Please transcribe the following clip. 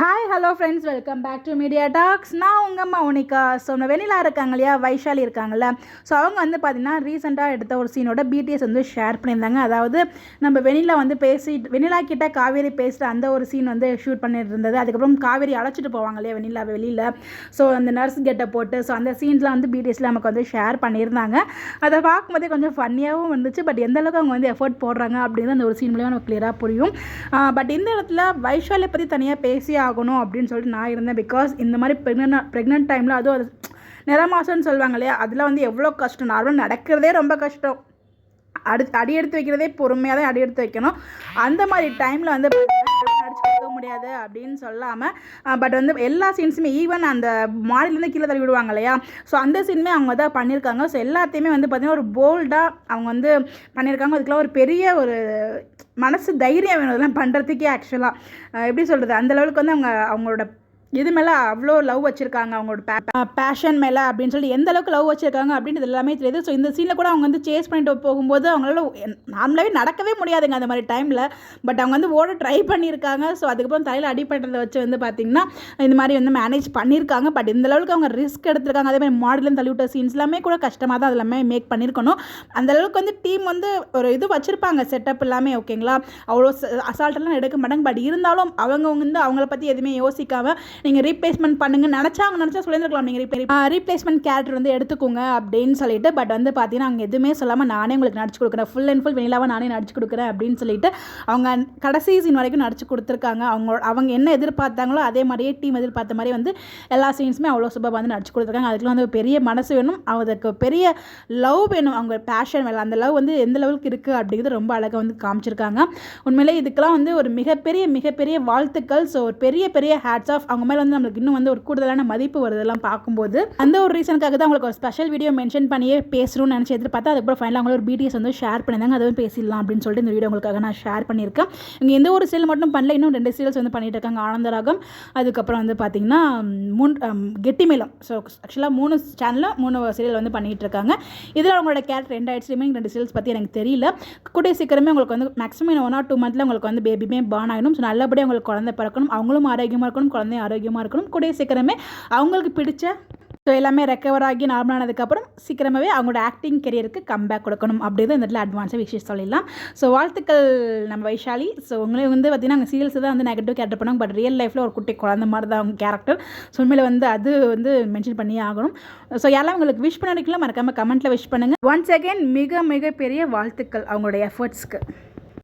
Hi hello friends, welcome back to Media Talks. நான் உங்கள் Mounika. So வெண்ணிலா இருக்காங்க இல்லையா, வைஷாலி இருக்காங்கல்ல. ஸோ அவங்க வந்து பார்த்திங்கன்னா ரீசெண்டாக எடுத்த ஒரு சீனோட பிடிஎஸ் வந்து ஷேர் பண்ணியிருந்தாங்க. அதாவது நம்ம வெண்ணிலா வந்து வெண்ணிலா கிட்ட காவேரி பேசுகிற அந்த ஒரு சீன் வந்து ஷூட் பண்ணிட்டு இருந்தது. அதுக்கப்புறம் காவேரி அழைச்சிட்டு போவாங்க இல்லையா வெண்ணிலா வெளியில். ஸோ அந்த நர்ஸ் கெட்டை போட்டு ஸோ அந்த சீன்ஸ்லாம் வந்து பிடிஎஸில் நமக்கு வந்து ஷேர் பண்ணியிருந்தாங்க. அதை பார்க்கும்போதே கொஞ்சம் ஃபன்னியாகவும் இருந்துச்சு. பட் எந்தளவுக்கு அவங்க வந்து எஃபர்ட் போடுறாங்க அப்படின்னு அந்த ஒரு சீன் மூலியமாக நமக்கு கிளியராக புரியும். பட் இந்த இடத்துல வைஷாலியை பற்றி தனியாக பேசி ஆகணும் அப்படின்னு சொல்லிட்டு நான் இருந்தேன். பிகாஸ் இந்த மாதிரி ப்ரெக்னென்ட் டைமில் அதுவும் அது நிற மாதம்னு சொல்லுவாங்க இல்லையா, அதில் வந்து எவ்வளோ கஷ்டம். நார்மலாக நடக்கிறதே ரொம்ப கஷ்டம். அடி எடுத்து வைக்கிறதே பொறுமையாக தான் அடி எடுத்து வைக்கணும். அந்த மாதிரி டைமில் வந்து நடிச்சு கொடுக்க முடியாது அப்படின்னு சொல்லாமல் பட் வந்து எல்லா சீன்ஸுமே ஈவன் அந்த மாடிலேருந்து கீழே தள்ளி விடுவாங்க இல்லையா, ஸோ அந்த சீனுமே அவங்க தான் பண்ணியிருக்காங்க. ஸோ எல்லாத்தையுமே வந்து பார்த்திங்கன்னா ஒரு போல்டாக அவங்க வந்து பண்ணியிருக்காங்க. அதுக்கெலாம் ஒரு பெரிய ஒரு மனசு தைரியம் வேணும் அதெல்லாம் பண்ணுறதுக்கே. ஆக்சுவலாக எப்படி சொல்கிறது, அந்த லெவலுக்கு வந்து அவங்களோட இது மேலே அவ்வளோ லவ் வச்சுருக்காங்க, அவங்களோட பேஷன் மேலே அப்படின்னு சொல்லி எந்த அளவுக்கு லவ் வச்சுருக்காங்க அப்படின்றது எல்லாமே தெரியுது. ஸோ இந்த சீனில் கூட அவங்க வந்து சேஸ் பண்ணிட்டு போகும்போது அவங்களால நார்மலாகவே நடக்கவே முடியாதுங்க அந்த மாதிரி டைமில். பட் அவங்க வந்து ஓட ட்ரை பண்ணியிருக்காங்க. ஸோ அதுக்கப்புறம் தலையில் அடிப்பட்டதை வச்சு வந்து பார்த்திங்கன்னா இந்த மாதிரி வந்து மேனேஜ் பண்ணியிருக்காங்க. பட் இந்த அளவுக்கு அவங்க ரிஸ்க் எடுத்திருக்காங்க. அதே மாதிரி மாடலும் தள்ளிவிட்ட சீன்ஸ் எல்லாமே கூட கஷ்டமாக தான் அது எல்லாமே மேக் பண்ணியிருக்கணும். அந்த அளவுக்கு வந்து டீம் வந்து ஒரு இது வச்சுருப்பாங்க, செட்டப் எல்லாமே. ஓகேங்களா, அவ்வளோ அசால்ட்டெல்லாம் எடுக்க மாட்டாங்க. பட் இருந்தாலும் அவங்க வந்து அவங்கள பற்றி எதுவுமே யோசிக்காமல் நீங்கள் ரீப்ளேஸ்மெண்ட் பண்ணுங்கள் நினச்சா சொல்லியிருக்கலாம், நீங்கள் ரீப்ளேஸ்மெண்ட் கேரக்டர் வந்து எடுத்துக்கோங்க அப்படின்னு சொல்லிட்டு. பட் வந்து பார்த்தீங்கன்னா அவங்க எதுவுமே சொல்லாமல் நானே உங்களுக்கு நடிச்சு கொடுக்குறேன், ஃபுல் அண்ட் ஃபுல் வெண்ணிலாவை நானே நடிச்சு கொடுக்குறேன் அப்படின்னு சொல்லிட்டு அவங்க கடைசி சீன் வரைக்கும் நடிச்சு கொடுத்துருக்காங்க. அவங்க என்ன எதிர்பார்த்தாங்களோ அதே மாதிரியே டீம் எதிர்பார்த்த மாதிரி வந்து எல்லா சீன்ஸுமே அவ்வளோ சூப்பராக வந்து நடிச்சு கொடுத்துருக்காங்க. அதுக்குலாம் வந்து பெரிய மனசு வேணும், அதுக்கு பெரிய லவ் வேணும், அவங்க பேஷன் வேலை. அந்த லவ் வந்து எந்த லெவலுக்கு இருக்குது அப்படிங்கிறது ரொம்ப அழகாக வந்து காமிச்சிருக்காங்க. உண்மையிலே இதுக்கெல்லாம் வந்து ஒரு மிகப்பெரிய வாழ்த்துக்கள். ஸோ ஒரு பெரிய ஹேட்ஸ் ஆஃப். அவங்க மேலே வந்து நம்மளுக்கு இன்னும் வந்து ஒரு கூடுதலான மதிப்பு வருதெல்லாம் பார்க்கும்போது அந்த ஒரு ரீசனுக்காக தான் அவங்களுக்கு ஒரு ஸ்பெஷல் வீடியோ மென்ஷன் பண்ணியே பேசணும்னு நினச்சி எதிர்பார்த்தா அதுக்கப்புறம் ஃபைனலாக அவங்கள ஒரு பிடிஎஸ் வந்து ஷேர் பண்ணியிருந்தாங்க. அதுவும் பேசிடலாம் அப்படின்னு சொல்லிட்டு இந்த வீடியோ உங்களுக்காக நான் ஷேர் பண்ணியிருக்கேன். இங்கே எந்த ஒரு சீரியல் மட்டும் பண்ணல, இன்னும் 2 சீரியல்ஸ் வந்து பண்ணிட்டு இருக்காங்க. ஆனந்தராகம், அதுக்கப்புறம் வந்து பார்த்திங்கன்னா கெட்டிமேளம். ஸோ ஆக்சுவலாக 3 சேனலில் 3 சீரியல் வந்து பண்ணிகிட்டு இருக்காங்க. இதில் அவங்களோட கேரக்டர் 2 ஆயிடுச்சு. 2 சீரியல்ஸ் பற்றி எனக்கு தெரியல. கூடிய சீக்கிரமே உங்களுக்கு வந்து மேக்ஸிமம் 1 or 2 மந்த்தில் உங்களுக்கு வந்து பேபியுமே பார்ன் ஆகணும். ஸோ நல்லபடியாக உங்களுக்கு குழந்தை பிறக்கணும், அவங்களும் ஆரோக்கியமாக இருக்கணும், குழந்தையும் ஆரோக்கியமாக இருக்கணும். கூடிய சீக்கிரமே அவங்களுக்கு பிடிச்ச ஸோ எல்லாமே ரெக்கவர் ஆகி நார்மலானதுக்கப்புறம் சீக்கிரமாகவே அவங்களோட ஆக்டிங் கெரியருக்கு கம்பேக் கொடுக்கணும் அப்படிங்கிறது இந்த இடத்துல அட்வான்ஸாக விஷயம் சொல்லிடலாம். ஸோ வாழ்த்துக்கள் நம்ம வைஷாலி. ஸோ உங்களே வந்து பார்த்திங்கன்னா அவங்க சீரியல்ஸ் தான் வந்து நெகட்டிவ் கேரக்டர் பண்ணுவாங்க. பட் ரியல் லைஃப்பில் ஒரு குட்டி குழந்தை மாதிரி தான் அவங்க கேரக்டர். ஸோ உண்மையில் வந்து அது வந்து மென்ஷன் பண்ணியே ஆகணும். ஸோ யாரெல்லாம் உங்களுக்கு விஷ் பண்ணிருக்கலாம் மறக்காமல் கமெண்ட்டில் விஷ் பண்ணுங்கள். ஒன்ஸ் அகெயின் மிக பெரிய வாழ்த்துக்கள் அவங்களோட எஃபர்ட்ஸ்க்கு.